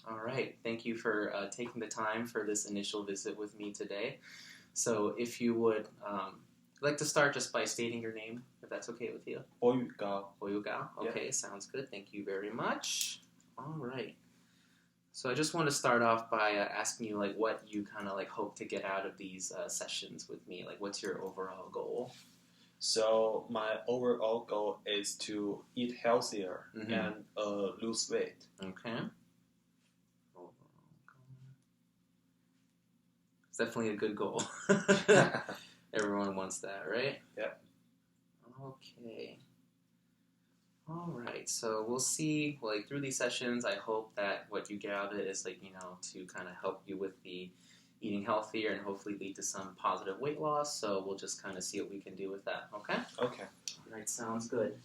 All right. Thank you for taking the time for this initial visit with me today. So, if you would like to start just by stating your name, if that's okay with you. 波语高 Oyuga. Yeah. Okay, sounds good. Thank you very much. All right. So, I just want to start off by asking you, like, what you kind of like hope to get out of these sessions with me. Like, what's your overall goal? So my overall goal is to eat healthier Mhm. and lose weight. Okay. It's definitely a good goal. Everyone wants that, right? Yep. Okay. All right. So we'll see. Like through these sessions, I hope that what you get out of it is like to kind of help you with the eating healthier and hopefully lead to some positive weight loss. So we'll just kind of see what we can do with that. Okay. Okay. All right. Sounds good.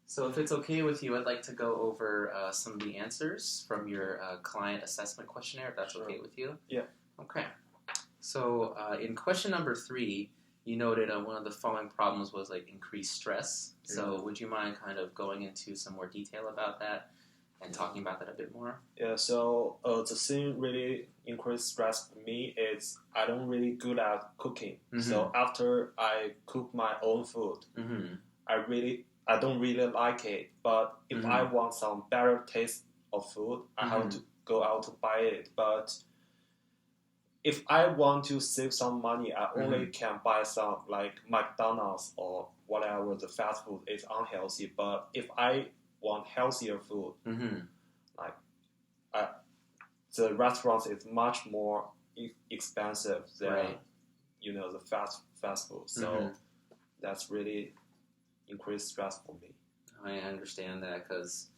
So if it's okay with you, I'd like to go over some of the answers from your client assessment questionnaire. If that's Sure. okay with you. Yeah. Okay. So in question number 3, you noted one of the following problems was like increased stress. So would you mind kind of going into some more detail about that and talking about that a bit more? Yeah. So the thing really increased stress for me is I don't really good at cooking. Mhm. So after I cook my own food, Mm-hmm. I don't really like it. But if I want some better taste of food, I have to go out to buy it. But if I want to save some money, I only can buy some like McDonald's or whatever the fast food is unhealthy. But if I want healthier food, Mm-hmm. the restaurant is much more expensive than Right. The fast food. So that's really increased stress for me. I understand that because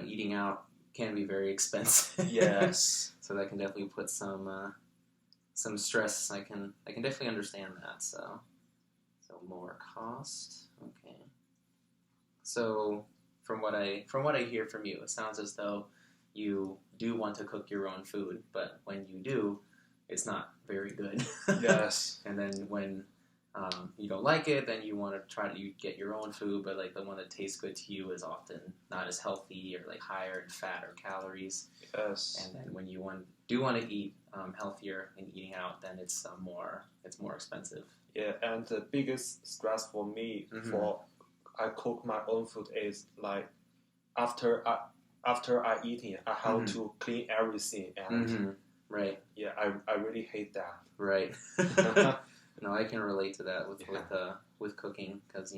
eating out can be very expensive. Yes. So that can definitely put some stress. I can definitely understand that. So more cost. Okay. So from what I hear from you, it sounds as though you do want to cook your own food, but when you do, it's not very good. Yes. And then when you don't like it, then you want to try to get your own food, but like the one that tastes good to you is often not as healthy or like higher in fat or calories. Yes. And then when you do want to eat healthier and eating out, then it's more expensive. Yeah, and the biggest stress for me for I cook my own food is like after I eating, I have to clean everything, and Right. yeah, I really hate that. Right. No, I can relate to that with cooking because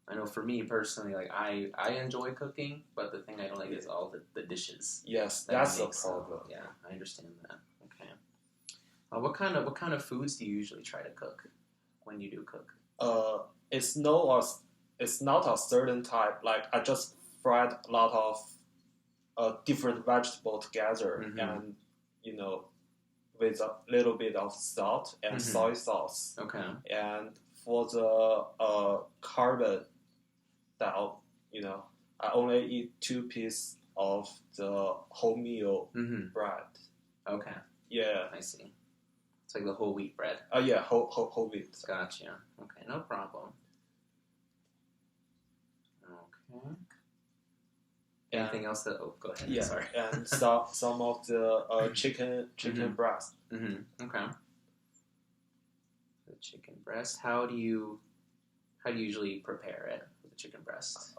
I know for me personally, like I enjoy cooking, but the thing I don't like is all the dishes. Yes, that that's you the make, problem. So, yeah, I understand that. Okay. What kind of foods do you usually try to cook when you do cook? It's not a certain type. Like I just fried a lot of different vegetables together, and with a little bit of salt and soy sauce. Okay. And for the carbon dial, I only eat 2 pieces of the wholemeal bread. Okay. Yeah. I see. It's like the whole wheat bread. Yeah, whole wheat. Gotcha. Okay, no problem. Okay. Anything else that? Oh, go ahead. Yeah. Sorry. And some of the chicken breast. Okay. The chicken breast. How do you usually prepare it with the chicken breast?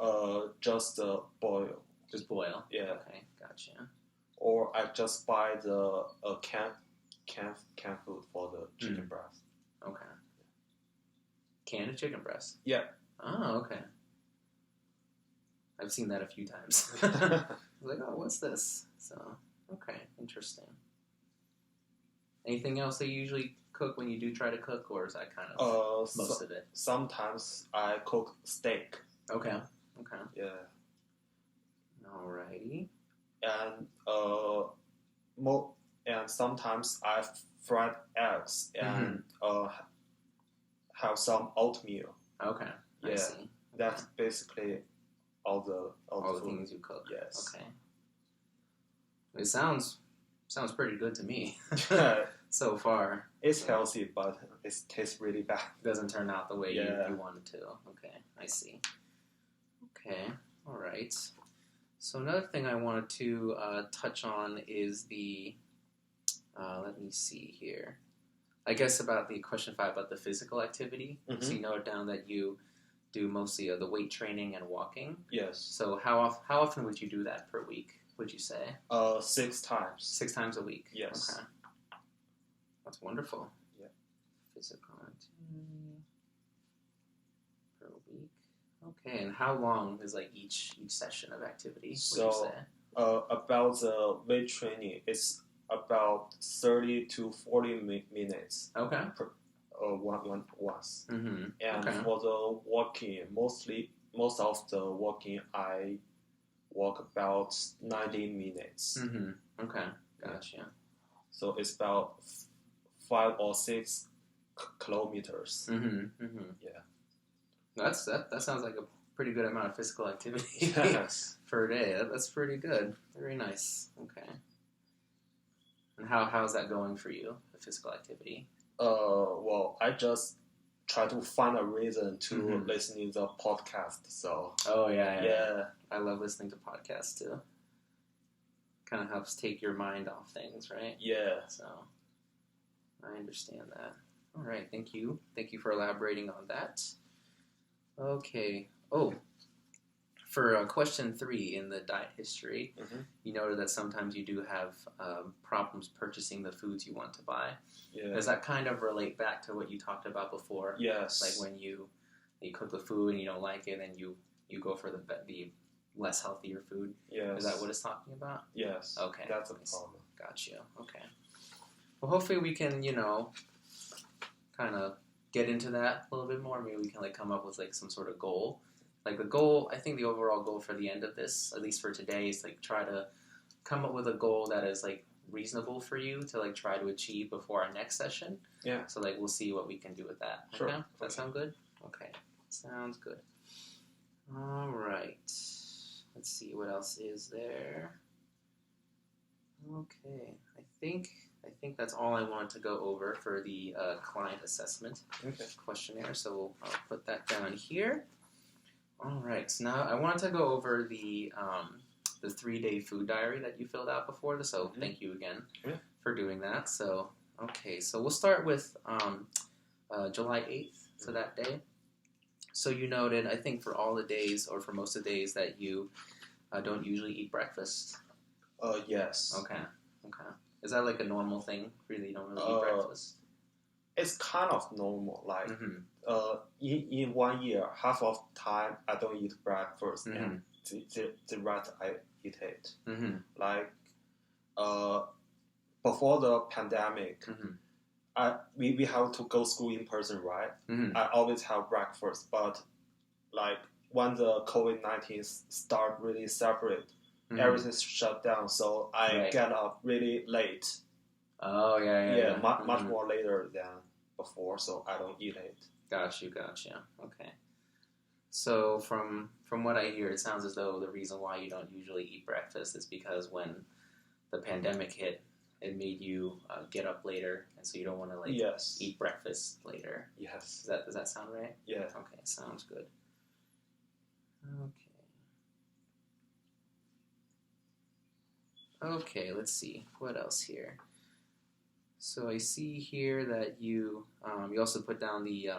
Just boil. Just boil. Yeah. Okay, gotcha. Or I just buy the canned food for the chicken breast. Okay. Canned chicken breast. Yeah. Oh, okay. I've seen that a few times. I was like, oh, what's this? So, okay, interesting. Anything else that you usually cook when you do try to cook, or is that kind of most of it? Sometimes I cook steak. Okay. Yeah. Alrighty. And and sometimes I fried eggs and have some oatmeal. Okay. Yeah. I see. That's basically all the food. Things you cook. Yes. Okay. It sounds pretty good to me so far. It's healthy, but it tastes really bad. It doesn't turn out the way Yeah. you want it to. Okay, I see. Okay, all right. So another thing I wanted to touch on is the, let me see here. I guess about the question 5 about the physical activity. Mhm. So you noted down that you do mostly the weight training and walking. Yes. So how often would you do that per week, would you say? 6 times. 6 times a week? Yes. Okay. That's wonderful. Yeah. Physical activity per week. Okay, and how long is like each session of activity, would you So, say? about the weight training, it's about 30 to 40 minutes Okay. once. Mm-hmm. And Okay. for the walking, most of the walking, I walk about 90 minutes. Mm-hmm. Okay. Gotcha. So it's about 5 or 6 kilometers. Mm-hmm. Mm-hmm. Yeah. That sounds like a pretty good amount of physical activity Yes. per day. That's pretty good. Very nice. Okay. And how's that going for you, the physical activity? Well, I just try to find a reason to Mhm. listen to the podcast. So Oh yeah. yeah, I love listening to podcasts too. Kind of helps take your mind off things, right? yeah. So I understand that. All right, thank you. Thank you for elaborating on that. Okay. Oh, for question 3 in the diet history, Mhm. you noted that sometimes you do have problems purchasing the foods you want to buy. Yeah. Does that kind of relate back to what you talked about before? Yes. Like when you cook the food and you don't like it, and you go for the less healthier food. Yes. Is that what it's talking about? Yes. Okay. That's a problem. Gotcha. Okay. Well, hopefully we can, kind of get into that a little bit more. Maybe we can come up with some sort of goal. Like the goal, I think the overall goal for the end of this, at least for today, is try to come up with a goal that is reasonable for you to try to achieve before our next session. Yeah. So we'll see what we can do with that. Sure. Okay? Does that sound good? Okay. Sounds good. All right. Let's see what else is there. Okay. I think that's all I wanted to go over for the client assessment Okay. questionnaire. So I'll put that down here. All right. So now I wanted to go over the 3-day food diary that you filled out before. So thank you again for doing that. So okay. So we'll start with July 8th. So that day. So you noted, I think for all the days or for most of the days that you don't usually eat breakfast. Yes. Okay. Is that a normal thing? Really, you don't really eat breakfast? It's kind of normal. Mm-hmm. In 1 year, half of the time I don't eat breakfast, Mm-hmm. and the rest I eat it. Mm-hmm. Before the pandemic, Mm-hmm. we have to go school in person, right? Mm-hmm. I always have breakfast, but when the COVID-19 start really separate, Mm-hmm. everything's shut down. So I get up really late. Oh yeah. Much more later than before, so I don't eat it. Gotcha. Okay. So from what I hear, it sounds as though the reason why you don't usually eat breakfast is because when the pandemic hit, it made you get up later, and so you don't want to Yes. eat breakfast later. Yes. Does that sound right? Yeah. Okay, sounds good. Okay, let's see what else here. So I see here that you also put down the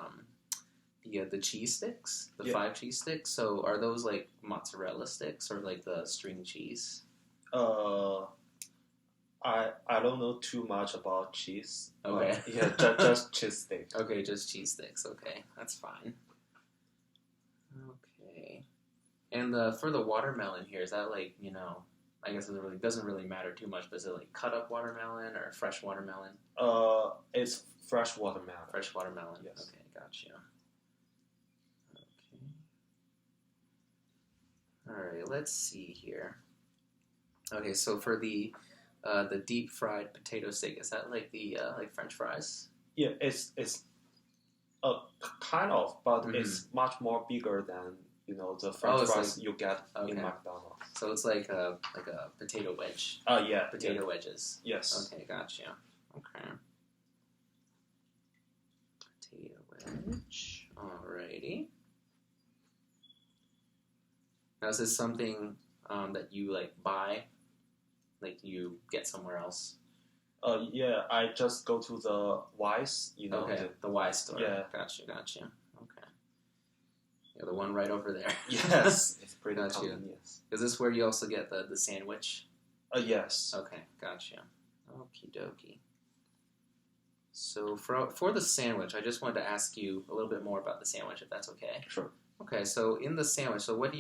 cheese sticks, the 5 cheese sticks. So are those mozzarella sticks or the string cheese? I don't know too much about cheese. Okay. Just cheese stick. Okay, just cheese sticks. Okay, that's fine. Okay. And for the watermelon here, is that I guess it doesn't really matter too much, but is it cut up watermelon or fresh watermelon? It's fresh watermelon. Fresh watermelon. Yes. Okay, gotcha. Okay. All right, let's see here. Okay, so for the deep fried potato steak, is that the French fries? Yeah, it's kind of, but Mhm. it's much more bigger than the French fries you get in McDonald's. So it's like a potato wedge. Yeah. Potato wedges. Yes. Okay, gotcha. Okay. Potato wedge. Alrighty. Now is this something that you like buy, like you get somewhere else? Yeah, I just go to the Wise, Okay, the Y store. Yeah. Gotcha. Okay. Yeah, the one right over there. Yes, it's pretty Gotcha. convenient. Is this where you also get the sandwich? Yes. Okay, gotcha. Okie dokie. So for the sandwich, I just wanted to ask you a little bit more about the sandwich, if that's okay. Sure. Okay, so in the sandwich, so what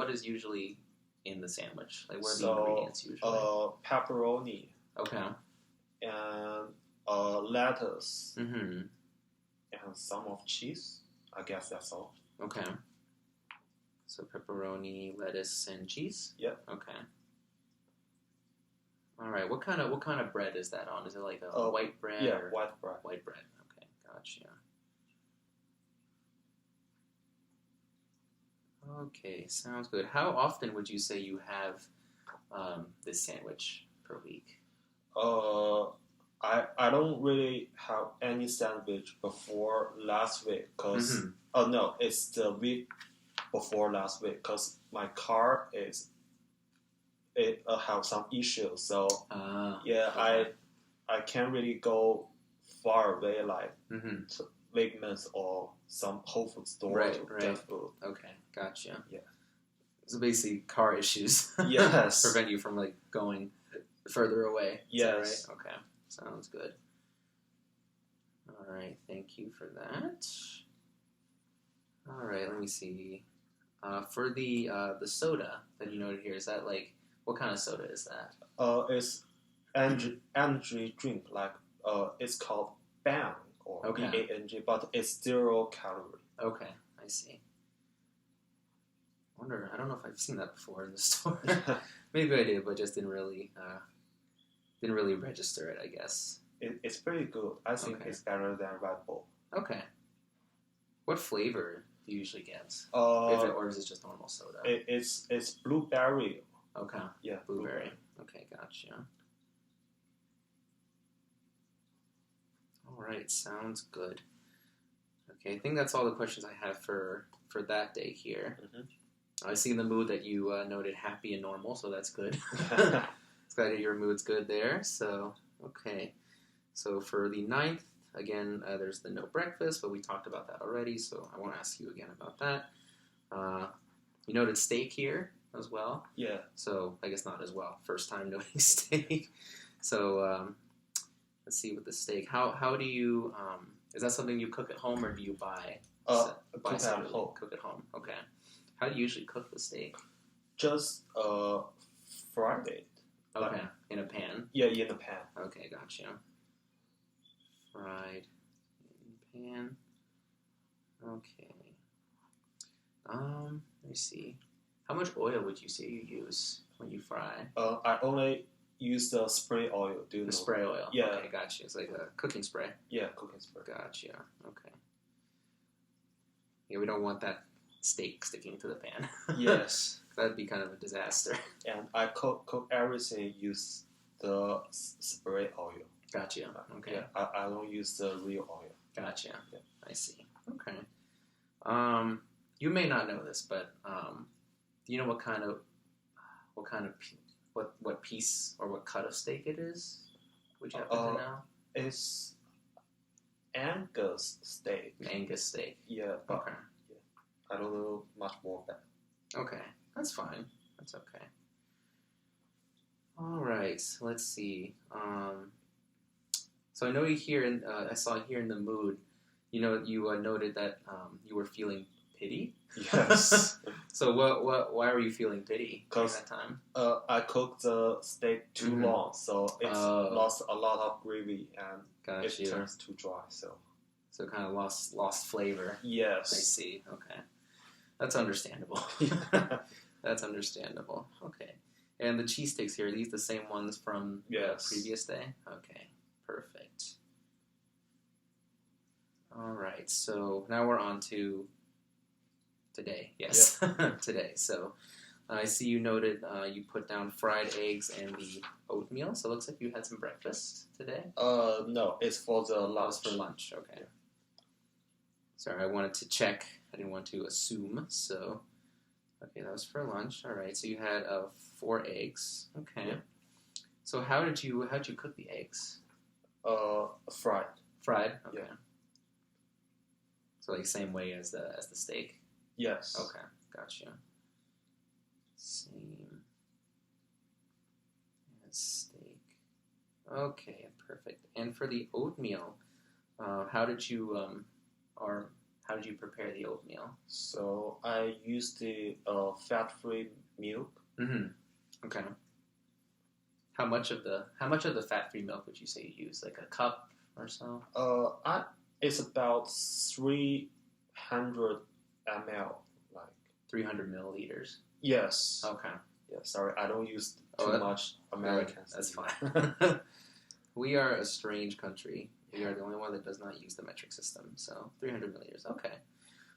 is usually in the sandwich? Like, what are the So, ingredients usually? pepperoni Okay. and lettuce Mm-hmm. and some of cheese. I guess that's all. Okay. So pepperoni, lettuce, and cheese. Yep. Okay. All right. What kind of bread is that on? Is it like a white bread? Yeah, or white bread. white bread. Okay, gotcha. Okay, sounds good. How often would you say you have this sandwich per week? I don't really have any sandwich before last week because Mhm. no, it's the week before last week because my car have some issues. So yeah, okay. I can't really go far away like Mm-hmm. to Wegmans or some Whole Food store Right, to right. get food. Okay, gotcha. Yeah. So basically, car issues Yes. prevent you from like going further away. Is that Yes. right? Okay, sounds good. All right, thank you for that. All right, let me see. For the soda that you noted here, is that like what kind of soda is that? It's energy drink like it's called Bang or Okay. BANG, but it's 0 calorie. Okay, I see. I don't know if I've seen that before in the store. Maybe I did, but just didn't really register it, I guess. It's pretty good. I think Okay. it's better than Red Bull. Okay. What flavor do you usually get? Or is it just normal soda? It's blueberry. Okay. Yeah, Blueberry. Okay, gotcha. All right, sounds good. Okay, I think that's all the questions I have for that day here. Mhm. I see in the mood that you noted happy and normal, so that's good. It's glad that your mood's good there. So, okay. So for the 9th, again, there's the no breakfast, but we talked about that already, so I won't ask you again about that. You noted steak here as well. Yeah. So I guess not as well. First time noting steak. So let's see with the steak. How do you? Is that something you cook at home or do you buy? Cook at separately? home. Cook at home. Okay. How do you usually cook the steak? Just fried it. Okay, in a pan. Yeah, in a pan. Okay, gotcha. Fried in pan. Okay. Let me see. How much oil would you say you use when you fry? I only use the spray oil. Do you know? The spray oil. Yeah. Okay, gotcha. It's like a cooking spray. Yeah, cooking spray. Gotcha. Okay. Yeah, we don't want that steak sticking to the pan. Yes. That'd be kind of a disaster. And I cook everything use the spray oil. Gotcha. Okay. Yeah, I don't use the real oil. Gotcha. Yeah. I see. Okay. You may not know this, but do you know what piece or what cut of steak it is? Would you happen to know? It's Angus steak. Angus steak. Yeah, but Okay. I don't know much more of that. Okay. That's fine. That's okay. All right. Let's see. So I know you here, I saw here in the mood, you noted that you were feeling pity. Yes. So why were you feeling pity during 'Cause that time? I cooked the steak too Mhm. long, so it's lost a lot of gravy and Gotcha. it turns too dry. So So kind of lost flavor. I yes. see. Okay. That's understandable. That's understandable. Okay. And the cheesesteaks here, are these the same ones from Yes. the previous day? Okay. Perfect. All right. So now we're on to today. Yes. Today. So I see you noted you put down fried eggs and the oatmeal. So it looks like you had some breakfast today. No, it's for the That was lunch. for lunch. Okay. Sorry, I wanted to check. I didn't want to assume. So, Okay, that was for lunch. All right, so you had 4 eggs. Okay. Yeah. So how'd you cook the eggs? Fried. Fried. Okay. Yeah. So like same way as the steak. Yes. Okay, gotcha. Same as steak. Okay, perfect. And for the oatmeal, how did you how did you prepare the oatmeal? So I use the fat-free milk. Mm-hmm. Okay. How much of the fat-free milk would you say you use? Like a cup or so? It's about 300 ml. Like 300 milliliters. yes. Okay. Yeah. Sorry, I don't use Oh, too that- much American. That's fine. We are a strange country. We are the only one that does not use the metric system. So 300 milliliters. Okay.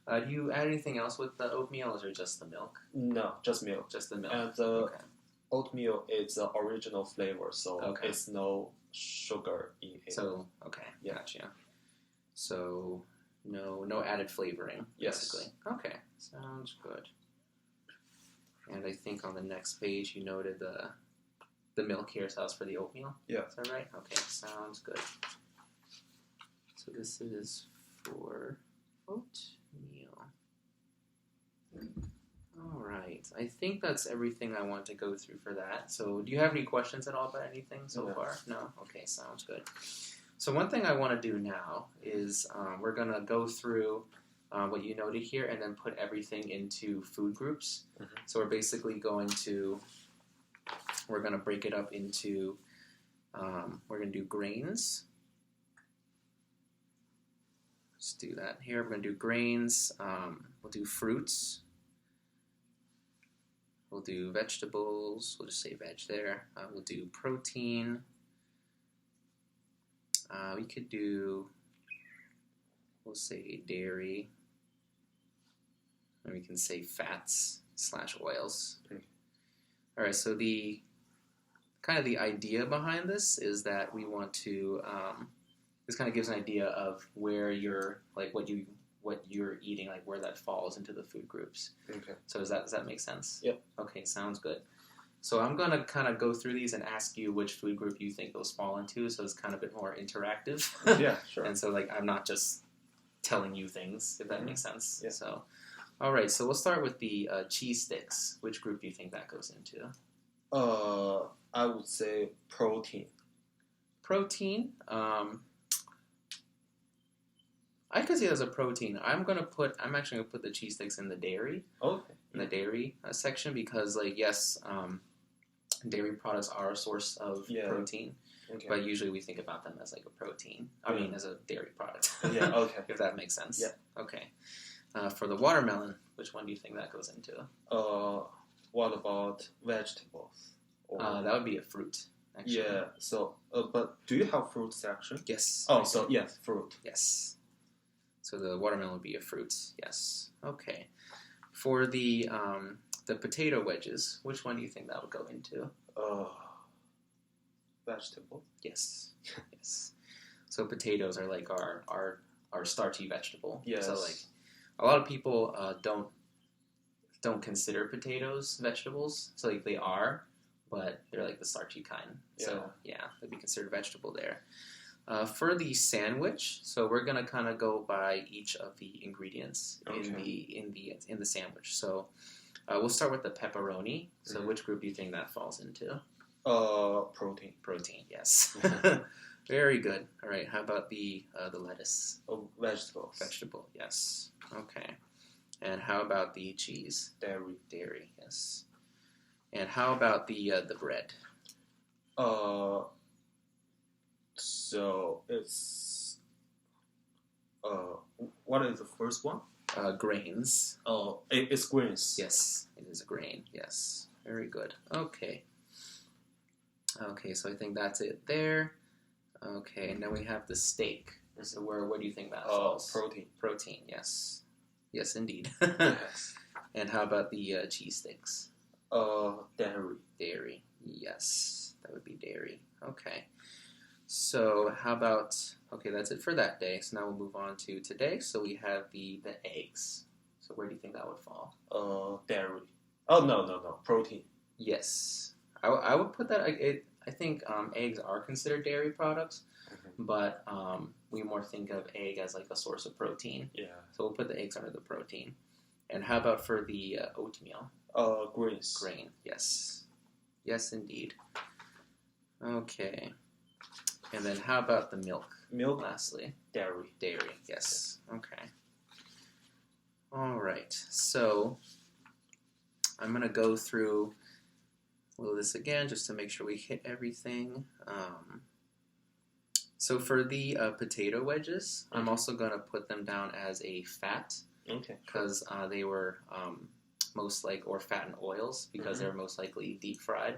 Do you add anything else with the oatmeal, or is it just the milk? No, just milk. Just the milk. And the Okay. oatmeal is the original flavor, so Okay. it's no sugar in it. So okay, Yeah. gotcha. So no added flavoring, Yes. basically. Okay, sounds good. And I think on the next page you noted the milk here, so that's for the oatmeal. Yeah. Is that right? Okay, sounds good. So this is for oatmeal. All right. I think that's everything I want to go through for that. So do you have any questions at all about anything so No. far? No? Okay, sounds good. So one thing I want to do now is we're going to go through what you noted here and then put everything into food groups. Mhm. So we're basically going to break it up into, we're going to do grains. Let's do that here. We're going to do grains. We'll do fruits. We'll do vegetables. We'll just say veg there. We'll do protein. We could do, we'll say dairy. And we can say fats / oils. Okay. All right, so the idea behind this is that we want to, this kind of gives an idea of where you're, like what you're eating, like where that falls into the food groups. Okay. So does that make sense? Yep. Okay, sounds good. So I'm going to kind of go through these and ask you which food group you think those fall into, so it's kind of a bit more interactive. Yeah, sure. And so, like, I'm not just telling you things, if that makes sense. Yeah. So, all right, so we'll start with the cheese sticks. Which group do you think that goes into? I would say protein. Protein. I could see it as a protein. I'm actually gonna put the cheese sticks in the dairy. Okay. In the dairy section, because, like, yes, dairy products are a source of Yeah. protein, Okay. but usually we think about them as like a protein. I mean, as a dairy product. Yeah. Okay. If that makes sense. Yeah. Okay. For the watermelon, which one do you think that goes into? What about vegetables? That would be a fruit. Actually. Yeah. So, but do you have fruit section? Yes. Oh, so yes, fruit. Yes. So the watermelon would be a fruit. Yes. Okay. For the potato wedges, which one do you think that would go into? Vegetable. Yes. Yes. So potatoes are like our starchy vegetable. Yes. So like a lot of people don't consider potatoes vegetables. So like they are, but they're like the starchy kind. So yeah, they'd be considered vegetable there. For the sandwich, so we're gonna kind of go by each of the ingredients in the sandwich. So we'll start with the pepperoni. So which group do you think that falls into? Protein. Protein, yes. Very good. All right. How about the lettuce? Vegetables. Vegetable, yes. Okay. And how about the cheese? Dairy. Dairy, yes. And how about the bread? So it's what is the first one? Grains. Oh, it's grains. Yes, it is a grain. Yes. Very good. Okay. Okay, so I think that's it there. Okay, and then we have the steak. So where do you think that falls? Protein. Protein, yes. Yes, indeed. Yes. And how about the cheese sticks? Dairy. Dairy, yes. That would be dairy. Okay. So how about, okay, that's it for that day. So now we'll move on to today. So we have the eggs. So So where do you think that would fall? Dairy. Oh no, protein. Yes, I would put that. I think eggs are considered dairy products, but we more think of egg as like a source of protein. Yeah. So we'll put the eggs under the protein. And how about for the oatmeal? Grains. Grain. Yes. Yes, indeed. Okay. And then how about the milk? Milk. Lastly. Dairy. Dairy. Yes. Okay. All right. So I'm going to go through this again just to make sure we hit everything. So for the potato wedges, I'm also going to put them down as a fat. Okay. Because they were or fat and oils because they were most likely deep fried.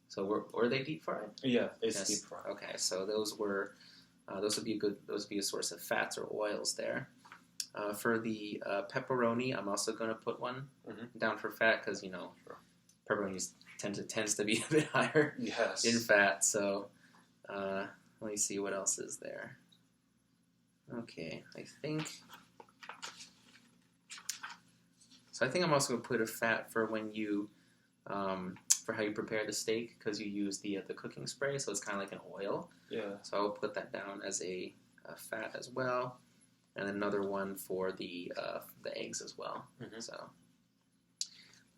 So were they deep fried? Yeah, it's Yes. deep fried. Okay, so those would be a source of fats or oils there. For the pepperoni, I'm also going to put one down for fat because pepperonis tends to be a bit higher Yes. in fat. So let me see what else is there. Okay, I think I'm also going to put a fat for when you for how you prepare the steak because you use the cooking spray, so it's kind of like an oil. Yeah. So I'll put that down as a fat as well, and then another one for the eggs as well. So,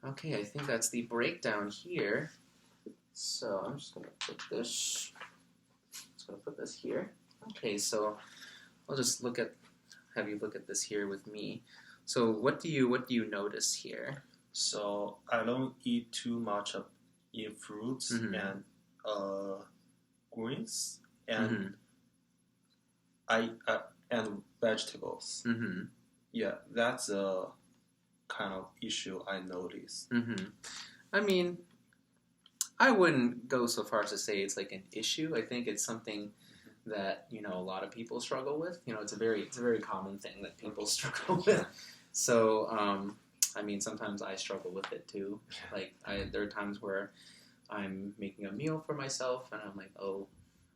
okay, I think that's the breakdown here. So I'm just gonna put this. Here. Okay, so I'll just have you look at this here with me. So what do you notice here? So I don't eat too much of fruits and greens and and vegetables. Yeah, that's a kind of issue I noticed. I mean, I wouldn't go so far as to say it's like an issue. I think it's something that a lot of people struggle with. It's a very common thing that people struggle with. So I mean, sometimes I struggle with it too. Like there are times where I'm making a meal for myself and I'm like, oh,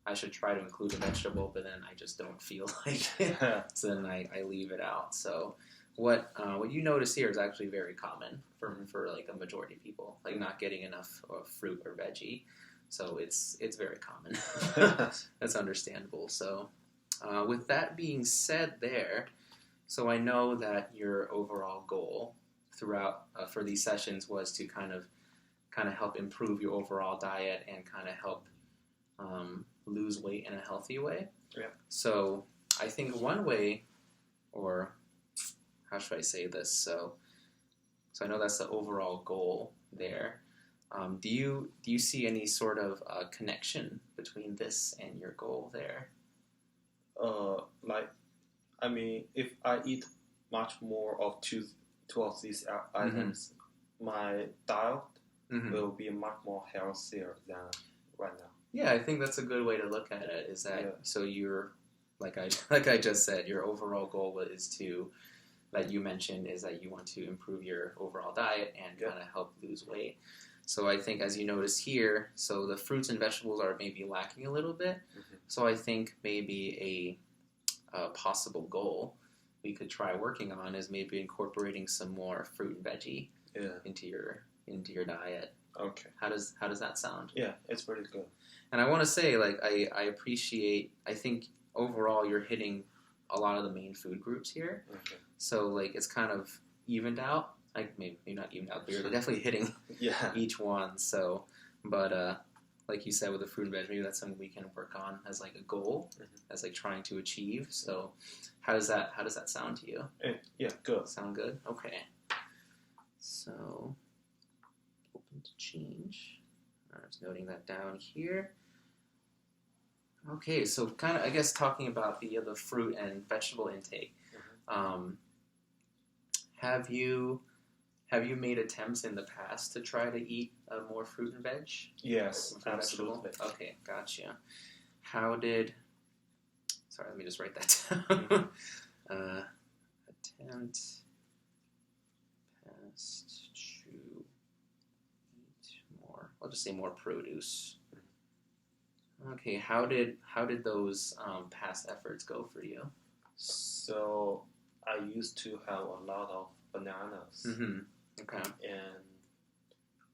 I should try to include a vegetable, but then I just don't feel like it. So then I leave it out. So what you notice here is actually very common for like a majority of people, like not getting enough fruit or veggie. So it's very common. That's understandable. So with that being said there, so I know that your overall goal throughout for these sessions was to kind of help improve your overall diet and kind of help lose weight in a healthy way. Yeah. So I think one way, or how should I say this? So I know that's the overall goal there. Do you see any sort of connection between this and your goal there? I mean, if I eat much more of two of these items, my diet will be much more healthier than right now. Yeah, I think that's a good way to look at it. Is that so? You're like I just said, your overall goal is that you mentioned is that you want to improve your overall diet and kind of help lose weight. So I think as you notice here, so the fruits and vegetables are maybe lacking a little bit. So I think maybe a possible goal we could try working on is maybe incorporating some more fruit and veggie into your diet. Okay. How does that sound? Yeah, it's pretty good. And I want to say, like, I appreciate. I think overall you're hitting a lot of the main food groups here. Okay. So like it's kind of evened out. Like maybe not evened out, but you're definitely hitting each one. So, but like you said with the fruit and veg, maybe that's something we can work on as like a goal, as like trying to achieve. So, how does that sound to you? Yeah, good. Sound good? Okay. So, open to change. I'm just noting that down here. Okay, so kind of, I guess, talking about the fruit and vegetable intake. Have you made attempts in the past to try to eat more fruit and veg? Yes, absolutely. Okay, gotcha. Sorry, let me just write that down. Attempt past to eat more. I'll just say more produce. Okay, how did those past efforts go for you? So I used to have a lot of bananas Okay. and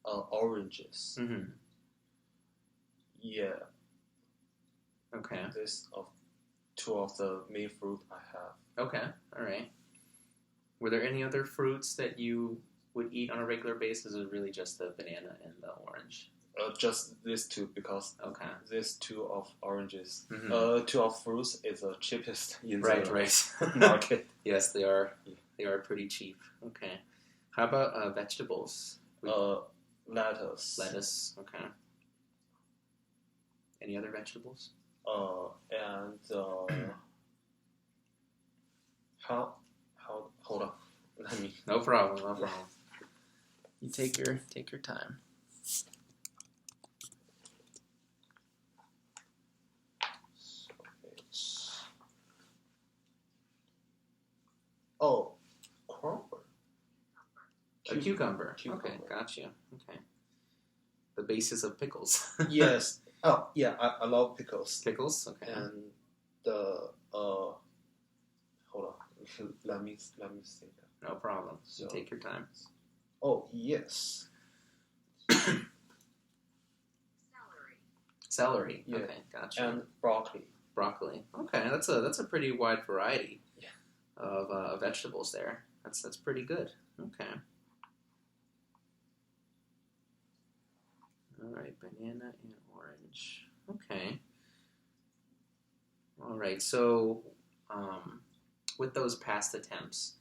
oranges. Yeah, Okay. this of two of the main fruit I have. Okay. All right. Were there any other fruits that you would eat on a regular basis, or really just the banana and the orange? Just these two because Okay. these two of oranges, Mhm. two of fruits is the cheapest in Right. the Right. market. Yes, they are. They are pretty cheap. Okay. How about vegetables? Lettuce. Lettuce. Okay. Any other vegetables? And hold on. Let me. No problem. No problem. You take your time. Oh, crumble. A cucumber. Cucumber. Okay, gotcha. Okay. The basis of pickles. Yes. Oh, yeah. I love pickles. Pickles. Okay. And the hold on. Let me think. No problem. So, Take your time. oh yes. Celery. Yeah. Okay, gotcha. And broccoli. Broccoli. Okay, that's a pretty wide variety Yeah. of vegetables there. That's pretty good. Okay. All right, banana and orange. Okay. All right. So, with those past attempts,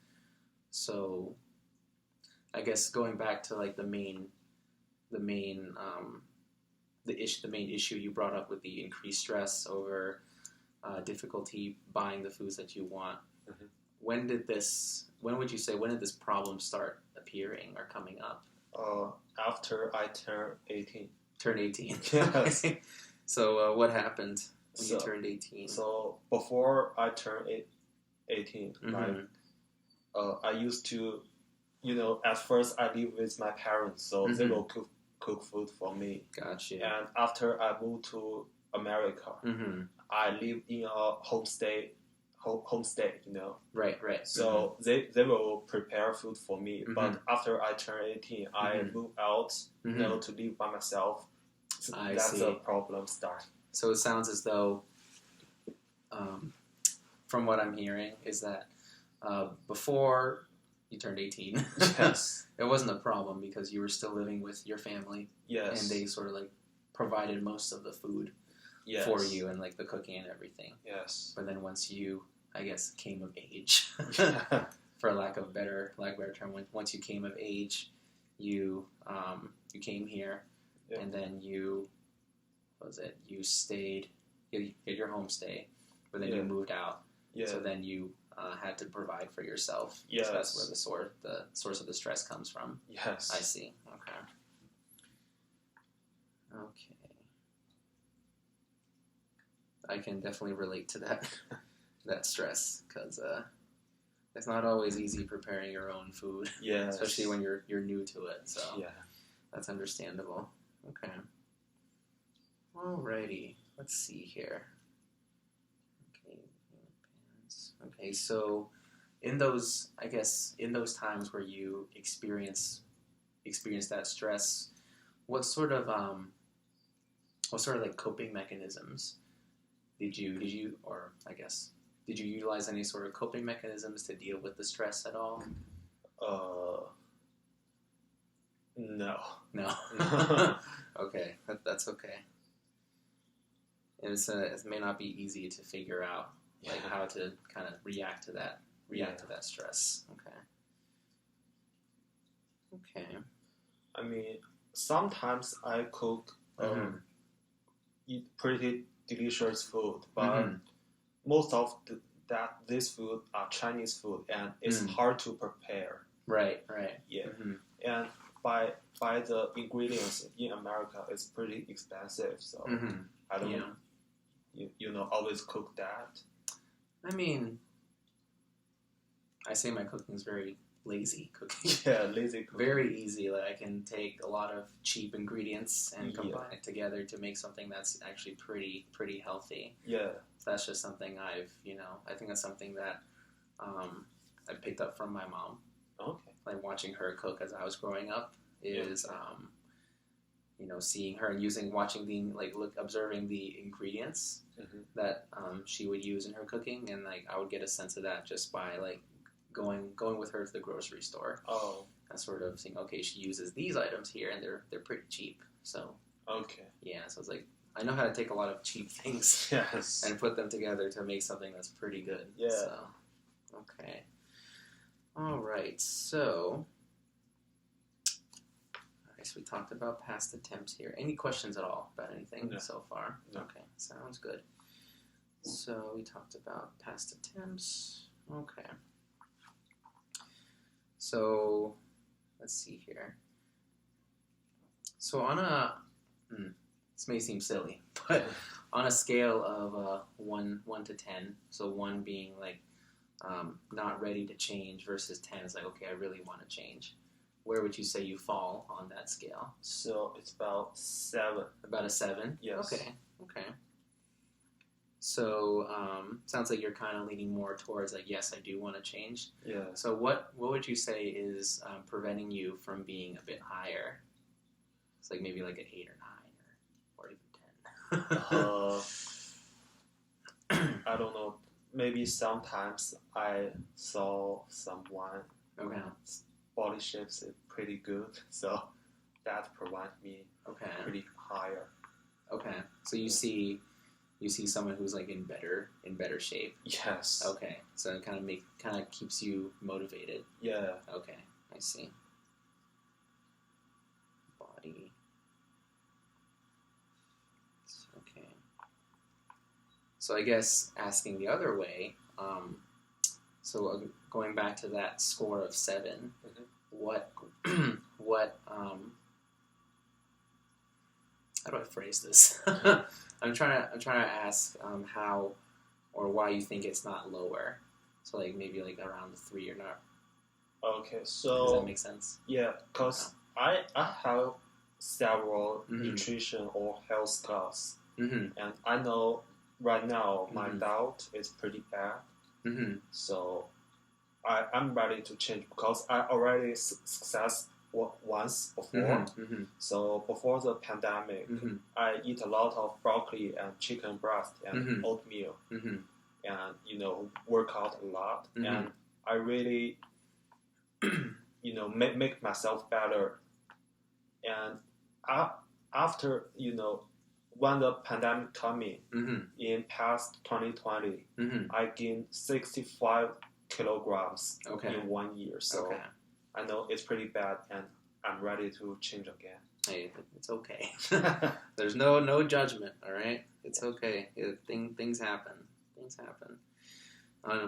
so I guess going back to like the main the main issue you brought up with the increased stress over difficulty buying the foods that you want. Mhm. When did this problem start appearing or coming up? After I turned 18. Turn 18. Yes. So what happened when you So- turned 18? So before I turned 18, Mhm. I used to, at first I live with my parents, so they Mhm. will cook food for me. Gotcha. And after I moved to America, Mm-hmm. I live in a homestay, Right. So they will prepare food for me. Mhm. But after I turned 18, I Mhm. moved out, Mhm. to live by myself. So I that's see. the problem start. So it sounds as though, from what I'm hearing, is that before you turned 18, Yes. it wasn't a problem because you were still living with your family, Yes. and they sort of like provided most of the food Yes. for you and like the cooking and everything. Yes. But then once you, I guess, came of age, Yeah. for lack of a better term, once you came of age, you came here, Yeah. and then you stayed, you had your homestay, but then you Yeah. moved out. Yeah. So then you had to provide for yourself. Yes. So that's where the source of the stress comes from. Yes. I see. Okay. I can definitely relate to that stress because it's not always easy preparing your own food, Yes. especially when you're new to it. So Yeah. that's understandable. Okay. Alrighty. Let's see here. Okay, so in those times where you experience that stress, what sort of like coping mechanisms did you utilize any sort of coping mechanisms to deal with the stress at all? No. No. Okay, that's okay. It may not be easy to figure out like how to kind of react to that stress. Okay. I mean, sometimes I cook eat pretty delicious food, but Mhm. most of this food are Chinese food, and it's hard to prepare. Right. Yeah, Mm-hmm. and buy the ingredients in America is pretty expensive, so I don't always cook that. I mean, I say my cooking is very lazy cooking. Yeah, lazy cooking. Very easy. Like I can take a lot of cheap ingredients and Yeah. combine it together to make something that's actually pretty healthy. Yeah. So that's just something I think that's something that I picked up from my mom. Okay. Like watching her cook as I was growing up is you know, seeing her and watching observing the ingredients Mm-hmm. that she would use in her cooking, and like I would get a sense of that just by like going with her to the grocery store Oh. and sort of seeing, okay, she uses these items here and they're pretty cheap. So Okay. yeah, so it's like I know how to take a lot of cheap things Yes. and put them together to make something that's pretty good. Yeah. So, okay. All right. So, so we talked about past attempts here. Any questions at all about anything No. so far? No. Okay, sounds good. So we talked about past attempts. Okay. So let's see here. So on a, this may seem silly, but on a scale of 1 to 10, so 1 being like not ready to change versus 10 is like, okay, I really want to change. Where would you say you fall on that scale? So it's about 7. About a 7? Yes. Okay. So sounds like you're kind of leaning more towards like, yes, I do want to change. Yeah. So what would you say is preventing you from being a bit higher? It's like maybe like an 8 or 9 or even 10. I don't know. Maybe sometimes I saw someone Okay. body shapes is pretty good, so that provides me Okay. pretty higher. Okay. So you see someone who's like in better shape. Yes. Okay. So it kind of keeps you motivated. Yeah. Okay. I see. Body. Okay. So I guess asking the other way, going back to that score of 7, Mhm. what how do I phrase this? I'm trying to ask how or why you think it's not lower. So like maybe like around the 3 or not. Okay, Does so that make sense? yeah, because I have several Mhm. nutrition or health class, Mm-hmm. and I know right now my Mhm. diet is pretty bad, Mm-hmm. so I'm ready to change because I already success once before. Mm-hmm. So before the pandemic, Mm-hmm. I eat a lot of broccoli and chicken breast and Mhm. oatmeal, Mm-hmm. and work out a lot, Mhm. and I really make myself better. And after when the pandemic coming Mm-hmm. in past 2020, Mm-hmm. I gained 65 kilograms Okay. in 1 year. So Okay. I know it's pretty bad, and I'm ready to change again. Hey, it's okay. There's no judgment. All right, it's okay. Things happen. Things happen.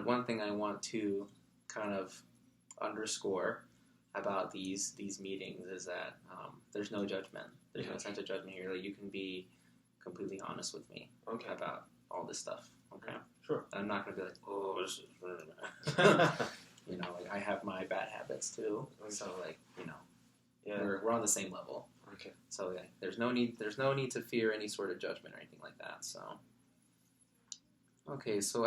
One thing I want to kind of underscore about these meetings is that there's no judgment. There's no sense of judgment here. Like you can be completely honest with me Okay. about all this stuff. Okay. Sure. I'm not gonna be like, oh, this is like I have my bad habits too. Okay. So like Yeah. we're on the same level. Okay. So yeah, there's no need to fear any sort of judgment or anything like that. So okay, so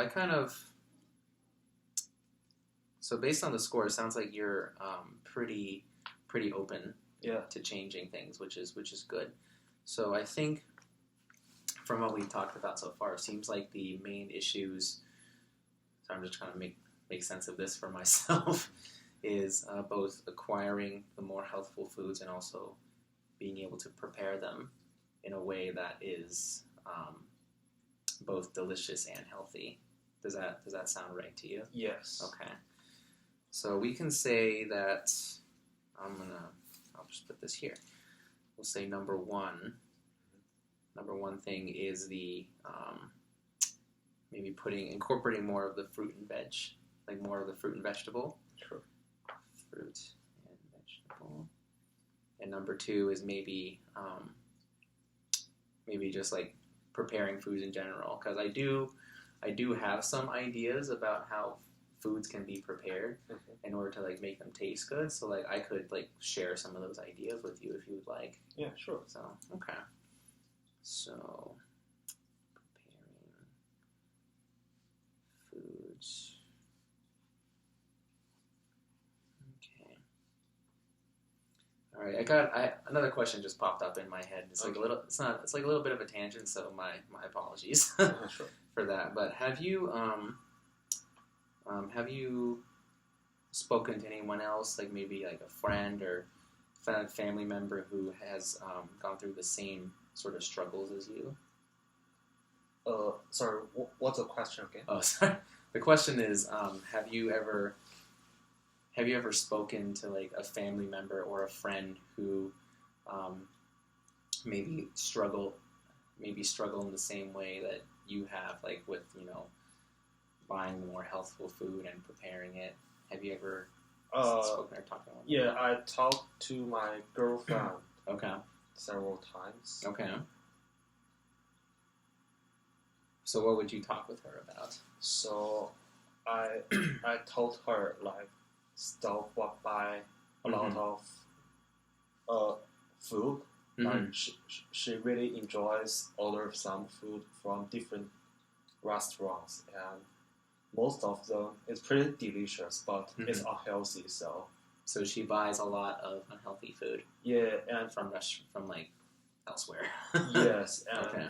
so based on the score, it sounds like you're pretty open Yeah. to changing things, which is good. So I think from what we've talked about so far, it seems like the main issues. So I'm just trying to make sense of this for myself. Is both acquiring the more healthful foods and also being able to prepare them in a way that is both delicious and healthy. Does that sound right to you? Yes. Okay. So we can say that I'll just put this here. We'll say number one thing is the maybe incorporating more of the fruit and veg, like more of the fruit and vegetable. Sure. Fruit and vegetable. And number 2 is maybe just like preparing foods in general, because I do have some ideas about how foods can be prepared in order to like make them taste good. So like I could like share some of those ideas with you if you would like. Yeah, sure. So okay. So preparing foods. Okay. right, another question just popped up in my head. It's like a little. It's not. It's like a little bit of a tangent. So my apologies Sure. for that. But have you spoken to anyone else, like maybe like a friend or family member who has gone through the same sort of struggles as you? Sorry, what's the question again? Oh, sorry. The question is, have you ever spoken to like a family member or a friend who maybe struggle in the same way that you have, like with buying more healthful food and preparing it? Have you ever spoken or talked about it? Yeah, I talked to my girlfriend Okay. several times. Okay. So what would you talk with her about? So I told her like stop buy a lot of food. Like she really enjoys order some food from different restaurants, and most of them is pretty delicious, but it's unhealthy. So she buys a lot of unhealthy food. Yeah, and from like elsewhere. Yes, and okay.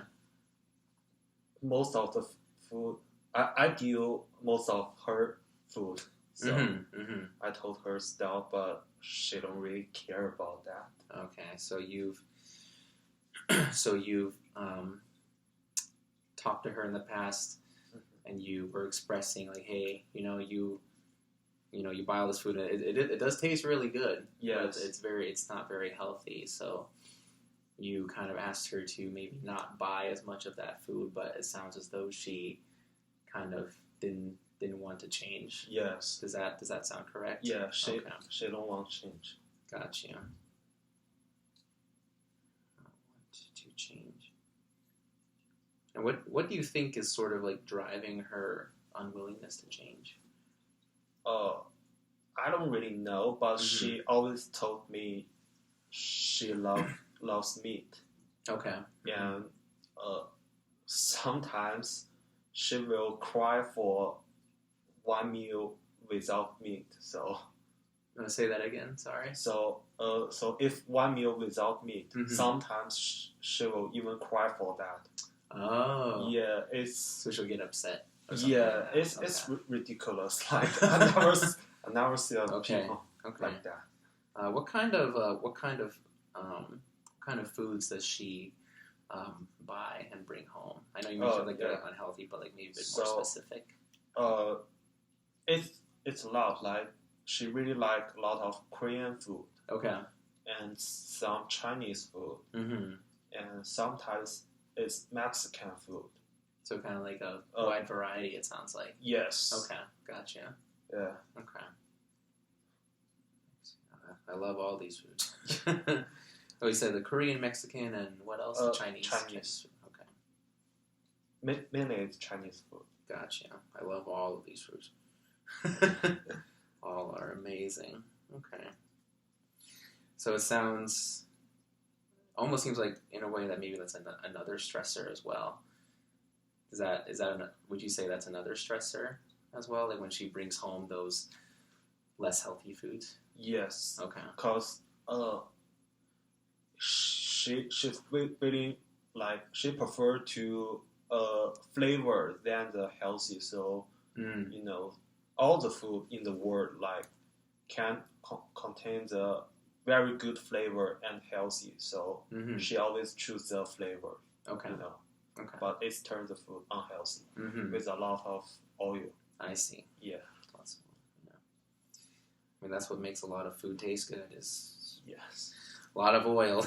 Most of the food I deal most of her food. So I told her stop, but she don't really care about that. Okay, so you've talked to her in the past, and you were expressing like, hey, you buy all this food, and it does taste really good. Yes, but it's not very healthy. So you kind of asked her to maybe not buy as much of that food, but it sounds as though she kind of didn't want to change. Yes. Does that sound correct? Yeah, she don't want to change. Gotcha. Not want to change. And what do you think is sort of like driving her unwillingness to change? I don't really know, but she always told me she loves meat. Okay. And sometimes she will cry for one meal without meat. So say that again. Sorry. So if one meal without meat, sometimes she will even cry for that. Oh. Yeah, so she'll get upset. Yeah, like it's ridiculous. Like I never see a people like that. What kind of foods does she buy and bring home? I know you mentioned like they're unhealthy, but like maybe a bit more specific. It's a lot. Like she really like a lot of Korean food. Okay. And some Chinese food. And sometimes it's Mexican food. So kind of like a wide variety, it sounds like. Yes. Okay, gotcha. Yeah. Okay. I love all these foods. Oh, you said the Korean, Mexican, and what else? The Chinese. Chinese. Okay. Mainly it's Chinese food. Gotcha. I love all of these foods. All are amazing. Okay. So it almost seems like in a way that maybe that's another stressor as well. Would you say that's another stressor as well? Like when she brings home those less healthy foods? Yes. Okay. Because she's really like she prefer to flavor than the healthy. So all the food in the world like can contain the very good flavor and healthy. So she always choose the flavor. Okay. Okay. But it turns the food unhealthy with a lot of oil. I see. Yeah. I mean, that's what makes a lot of food taste good is a lot of oil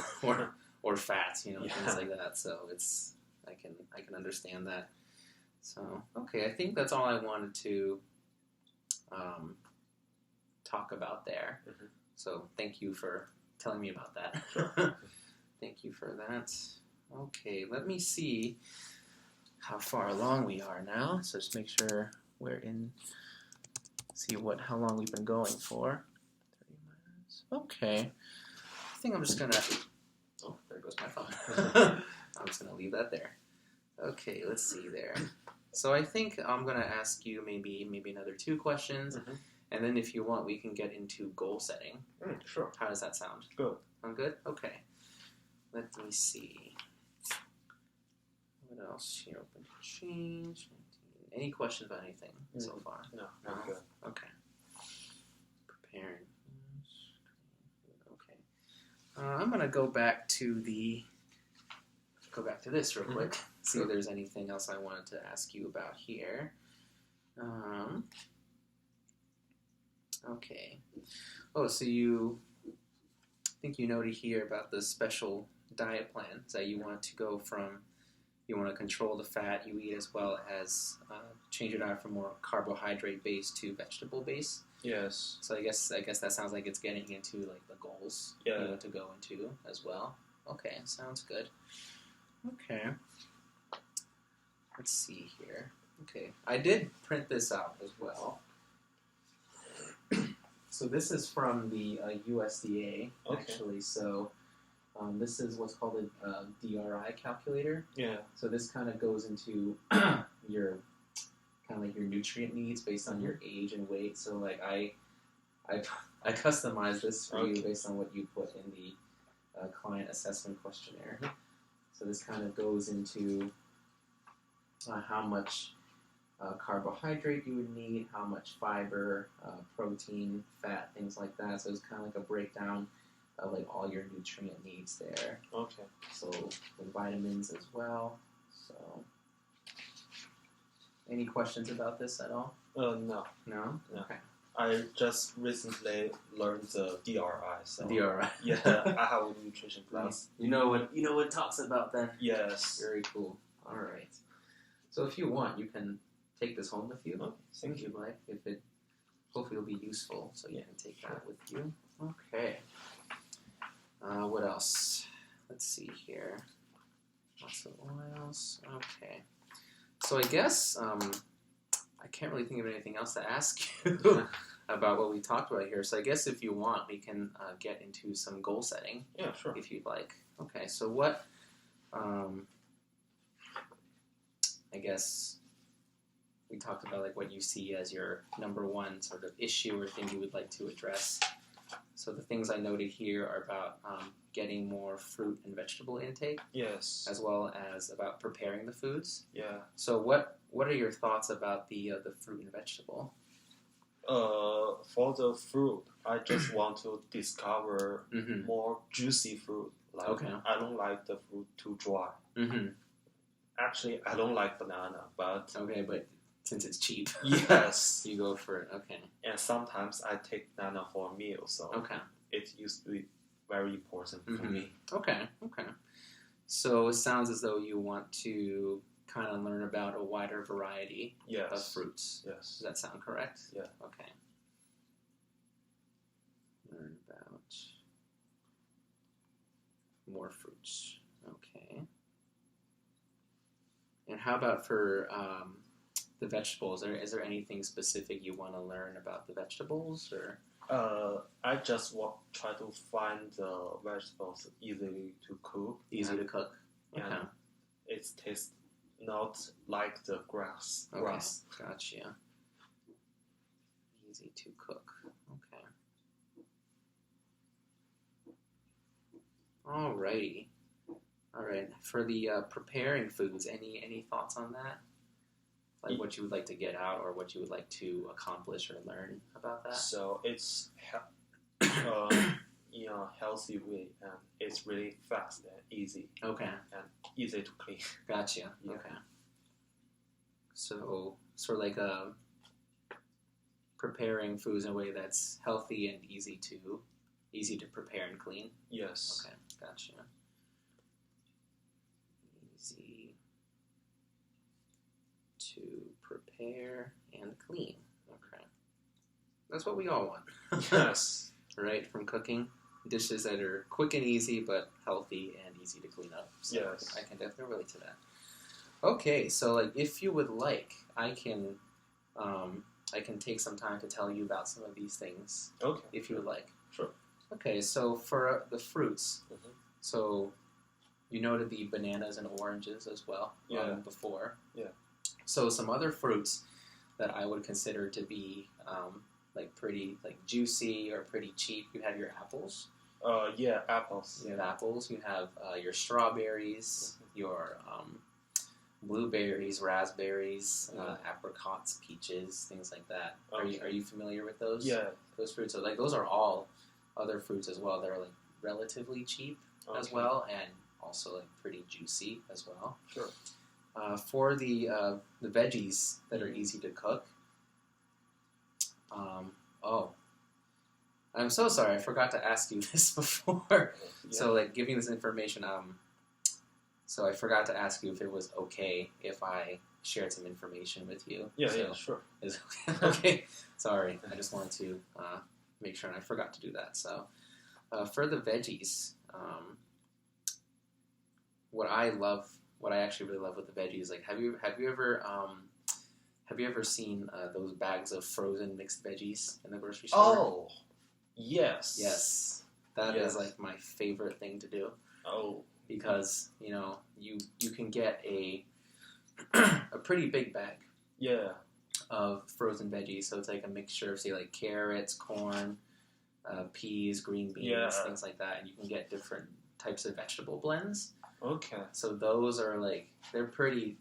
or fat, things like that. So I can understand that. So okay, I think that's all I wanted to talk about there. So thank you for telling me about that. Sure. Thank you for that. Okay, let me see how far along we are now. So just make sure we're in. See how long we've been going for. 30 minutes. Okay. I think I'm just gonna. Oh, there goes my phone. I'm just gonna leave that there. Okay, let's see there. So I think I'm gonna ask you maybe another 2 questions, and then if you want, we can get into goal setting. Sure. How does that sound? Good. I'm good? Okay. Let me see. What else here? Open to change. Any questions about anything so far? No, No? I'm good. Okay. Preparing. Okay. I'm gonna go back to this real quick. See if there's anything else I wanted to ask you about here. Okay. Oh, so I think you noted here about the special diet plan that you want to go from. You want to control the fat you eat as well as change your diet from more carbohydrate based to vegetable based. Yes. So I guess that sounds like it's getting into like the goals you want to go into as well. Okay, sounds good. Okay. Let's see here. Okay, I did print this out as well. So this is from the USDA actually. So this is what's called a DRI calculator. Yeah. So this kind of goes into your kind of like your nutrient needs based on your age and weight. So like I customized this for you based on what you put in the client assessment questionnaire. So this kind of goes into how much carbohydrate you would need, how much fiber, protein, fat, things like that. So it's kind of like a breakdown of like all your nutrient needs there. Okay. So with vitamins as well. So any questions about this at all? No. No? No. Okay. I just recently learned the DRI. So DRI. Yeah, I have a nutrition class. You know what it talks about then? Yes. Very cool. All right. So if you want, you can take this home with you. Okay, thank if you. you'd like. If it hopefully will be useful, so you can take that with you. Okay. What else? Let's see here. Lots of oils. Okay. So I guess I can't really think of anything else to ask you about what we talked about here. So I guess if you want, we can get into some goal setting. Yeah, sure. If you'd like. Okay. So what? I guess we talked about like what you see as your number one sort of issue or thing you would like to address. So the things I noted here are about getting more fruit and vegetable intake. Yes. As well as about preparing the foods. Yeah. So what are your thoughts about the fruit and vegetable? For the fruit, I just want to discover more juicy fruit. Like I don't like the fruit too dry. Actually, I don't like banana, but but since it's cheap, yes, you go for it. Okay. And sometimes I take banana for a meal, so it used to be very important for me. Okay. So it sounds as though you want to kind of learn about a wider variety of fruits. Yes. Does that sound correct? Yeah. Okay. Learn about more fruits. Okay. And how about for the vegetables? Is there anything specific you want to learn about the vegetables, or? I just try to find the vegetables easily to cook. Easy to cook. Okay. And it tastes not like the grass. Okay. Gotcha. Easy to cook. Okay. Alrighty. All right. For the preparing foods, any thoughts on that? Like what you would like to get out, or what you would like to accomplish or learn about that? So it's in a healthy way, and it's really fast and easy. Okay. And easy to clean. Gotcha. Yeah. Okay. So sort of like preparing foods in a way that's healthy and easy to prepare and clean. Yes. Okay. Gotcha. Easy to prepare and clean. Okay. That's what we all want. Yes. Right? From cooking. Dishes that are quick and easy, but healthy and easy to clean up. So yes. I can definitely relate to that. Okay, so like if you would like, I can take some time to tell you about some of these things. Okay. If you would like. Sure. Okay, so for the fruits, so you noted the bananas and oranges as well before. Yeah. So some other fruits that I would consider to be like pretty like juicy or pretty cheap. You have your apples. Yeah, apples. You have apples. You have your strawberries, your blueberries, raspberries, apricots, peaches, things like that. Okay. Are you familiar with those? Yeah. Those fruits. So like those are all other fruits as well. They're like relatively cheap as Okay. well, and also like pretty juicy as well. Sure. For the veggies that are easy to cook. Oh, I'm so sorry. I forgot to ask you this before. Yeah. So like giving this information. So I forgot to ask you if it was okay if I shared some information with you. Yeah, So yeah, sure. is okay. Sorry, I just wanted to make sure, and I forgot to do that. So for the veggies, what I actually really love with the veggies, like have you ever seen those bags of frozen mixed veggies in the grocery store? Oh, yes. Yes, that is Yes. like my favorite thing to do Oh, because you can get a a pretty big bag yeah. of frozen veggies. So it's like a mixture of, say, like carrots, corn, peas, green beans, Yeah. things like that. And you can get different types of vegetable blends. Okay. So those are like, they're pretty,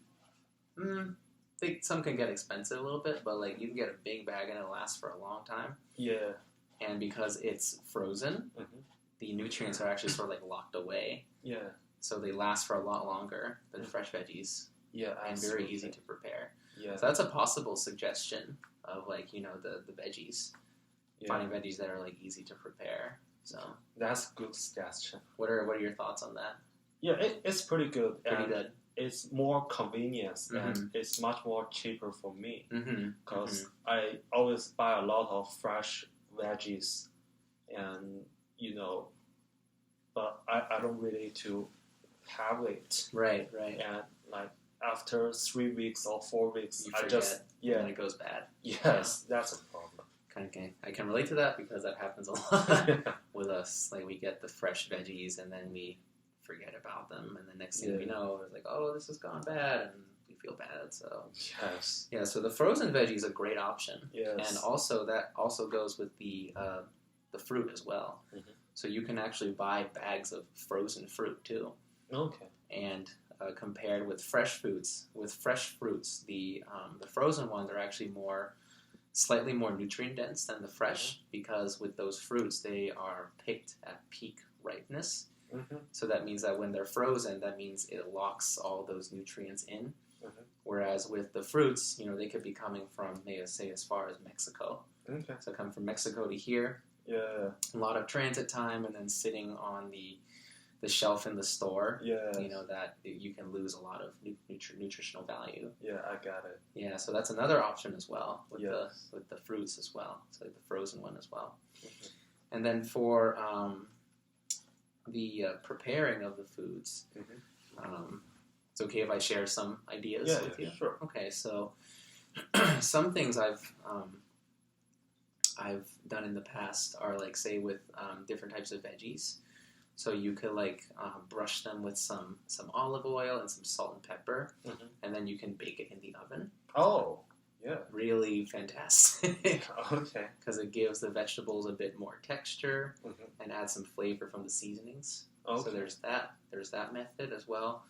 some can get expensive a little bit, but like you can get a big bag and it'll last for a long time. Yeah. And because it's frozen, Mhm. the nutrients are actually sort of like locked away. Yeah. So they last for a lot longer than fresh veggies Yeah. and very easy to prepare. Yeah. So that's a possible suggestion of like, the veggies. Yeah. Finding veggies that are like easy to prepare. So That's good suggestion. what are your thoughts on that? Yeah, it's pretty good. Pretty and good. It's more convenience Mhm. and it's much more cheaper for me Mm-hmm. because I always buy a lot of fresh veggies and but I don't really to have it. Right, right. And like after 3 weeks or 4 weeks, You I forget, just and then it goes bad. yes, that's a problem. Okay, I can relate to that because that happens a lot with us. Like we get the fresh veggies and then we forget about them, and the next thing we Yeah. know, it's like, oh, this has gone bad, and we feel bad. So Yes. yeah, so the frozen veggie is a great option. Yes. And also that also goes with the fruit as well. Mhm. So you can actually buy bags of frozen fruit too, Okay. and compared with fresh fruits, the frozen ones are actually slightly more nutrient dense than the fresh because with those fruits they are picked at peak ripeness. Mm-hmm. So that means that when they're frozen, that means it locks all those nutrients in. Mhm. Whereas with the fruits, they could be coming from, say, as far as Mexico. Okay. So come from Mexico to here, Yeah. a lot of transit time, and then sitting on the shelf in the store. Yeah. That you can lose a lot of nutritional value. Yeah, I got it. Yeah, so that's another option as well with Yes. the fruits as well. So like the frozen one as well. Mhm. And then for the preparing of the foods, it's okay if I share some ideas Yeah, with you. sure. Okay, so some things I've done in the past are like, say, with different types of veggies. So you could like brush them with some olive oil and some salt and pepper, Mhm. and then you can bake it in the oven. Oh, yeah. Really fantastic Okay. because it gives the vegetables a bit more texture Mhm. and adds some flavor from the seasonings. Okay. So there's that. There's that method as well.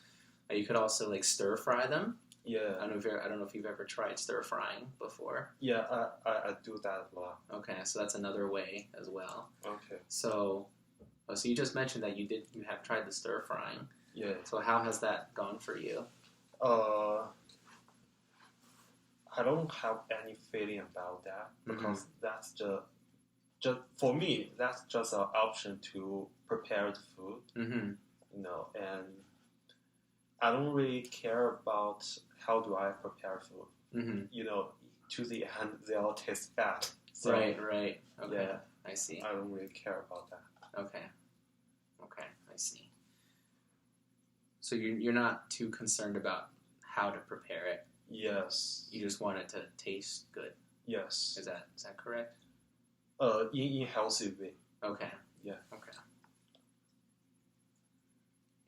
You could also like stir fry them. Yeah. I don't know if you've ever tried stir frying before. Yeah, I do that a lot. Okay, so that's another way as well. Okay. So you just mentioned that you have tried the stir frying. Yeah. So how has that gone for you? I don't have any feeling about that Mm-hmm. because that's just for me. That's just an option to prepare the food, Mm-hmm. and I don't really care about how do I prepare food. Mm-hmm. To the end they'll taste bad. So Right. Okay, yeah. I see. I don't really care about that. Okay, I see. So you're not too concerned about how to prepare it. Yes. You just want it to taste good. Yes. Is that correct? In healthy way. Okay. Yeah. Okay.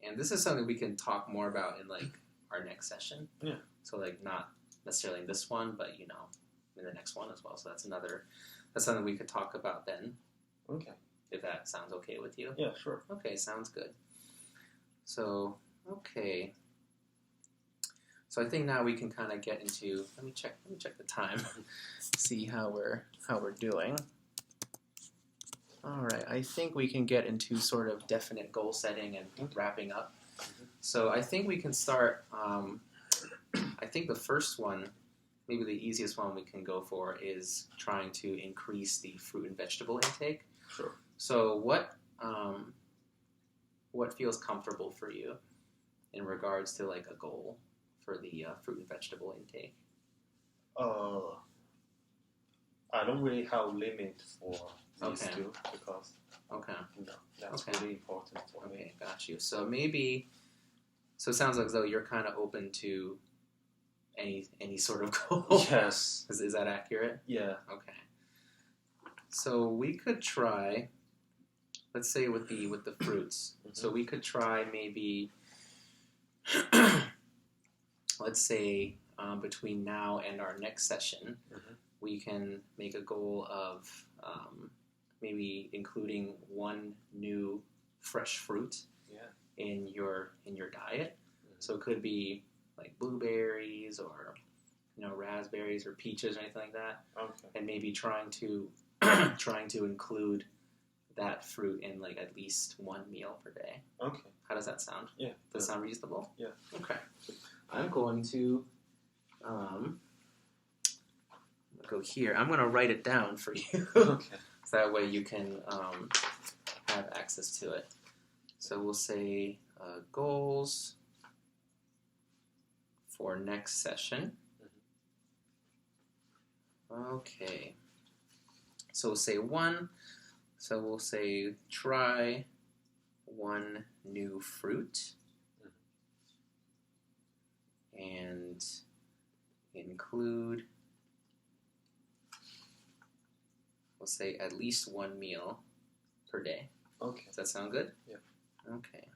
And this is something we can talk more about in like our next session. Yeah. So like not necessarily in this one, but in the next one as well. So that's something we could talk about then. Okay. if that sounds okay with you. Yeah, sure. Okay, sounds good. So, okay. So I think now we can kind of get into. Let me check the time. See how we're doing. All right. I think we can get into sort of definite goal setting and wrapping up. So I think we can start. I think the first one, maybe the easiest one we can go for, is trying to increase the fruit and vegetable intake. Sure. So what feels comfortable for you in regards to like a goal for the fruit and vegetable intake? I don't really have a limit for these Okay. two because Okay. that's Okay. really important for me. Okay, got you. So maybe, so it sounds like as though you're kind of open to any sort of goal. Yes. Is that accurate? Yeah. Okay. So we could try, let's say with the fruits. So we could try maybe, let's say between now and our next session, we can make a goal of maybe including one new fresh fruit in your diet. So it could be like blueberries or raspberries or peaches or anything like that. Okay. And maybe trying to include that fruit in like at least one meal per day. Okay. How does that sound? Yeah. Does that sound reasonable? Yeah. Okay. I'm going to go here. I'm going to write it down for you. Okay. So that way you can have access to it. So we'll say goals for next session. Okay. So we'll say 1. So we'll say try 1 new fruit and include, we'll say at least 1 meal per day. Okay. Does that sound good? Yeah. Okay.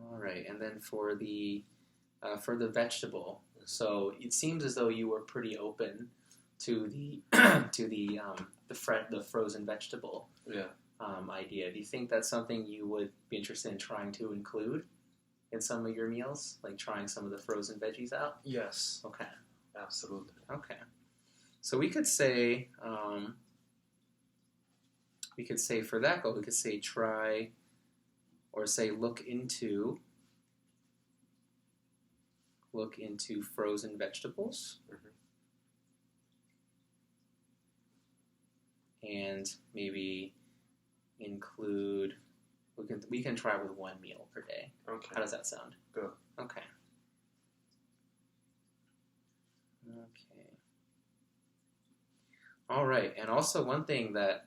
All right, and then for the vegetable, so it seems as though you were pretty open to the the frozen vegetable idea. Do you think that's something you would be interested in trying to include in some of your meals, like trying some of the frozen veggies out? Yes. Okay. Absolutely. Okay. So we could say for that goal, we could say try, or say look into frozen vegetables. And maybe include, we can try with 1 meal per day. Okay. How does that sound? Good. Okay. All right, and also one thing that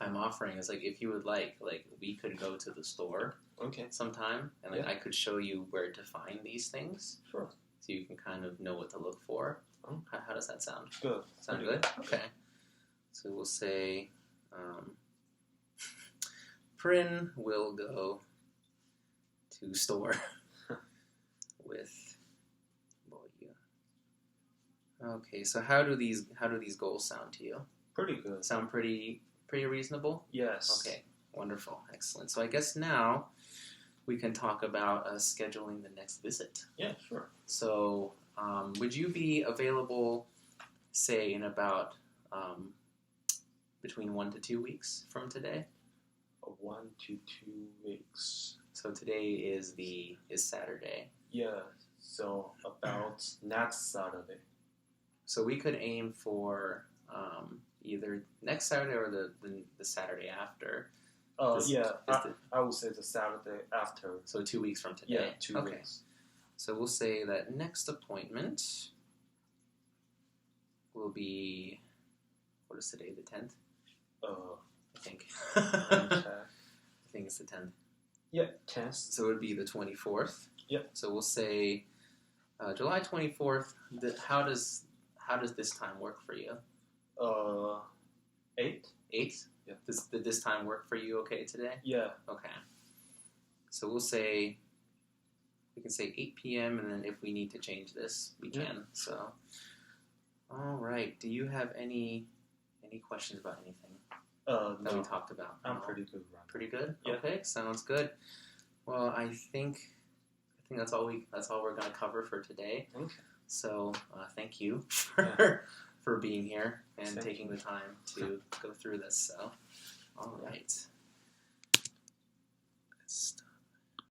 I'm offering is like if you would like we could go to the store sometime and I could show you where to find these things. Sure. So you can kind of know what to look for. Oh. How does that sound? Good. Sound good? Okay. So we'll say Prin will go to store with Boyu. Okay, so how do these goals sound to you? Pretty good. Sound pretty reasonable? Yes. Okay, wonderful, excellent. So I guess now we can talk about scheduling the next visit. Yeah, sure. So would you be available, say, in about between 1 to 2 weeks from today? 1 to 2 weeks. So today is Saturday. Yeah. So about next Saturday. So we could aim for either next Saturday or the Saturday after. I would say the Saturday after. So 2 weeks from today. Yeah, 2 okay. weeks. So we'll say that next appointment will be, what is today, the 10th? I think. I think it's the 10th. Yeah, 10th. So it would be the 24th. Yep. So we'll say July 24th. How does this time work for you? 8. 8? Yeah. Did this time work for you okay today? Yeah. Okay. So we can say 8 p.m. and then if we need to change this, we can. So All right. Do you have any questions about anything that we No, talked about? I'm No? pretty good right Pretty good. Yeah. Okay, sounds good. Well, I think that's all we're gonna cover for today. now. Okay. So thank you for being here and Thank taking you. the time to go through this. So, all right.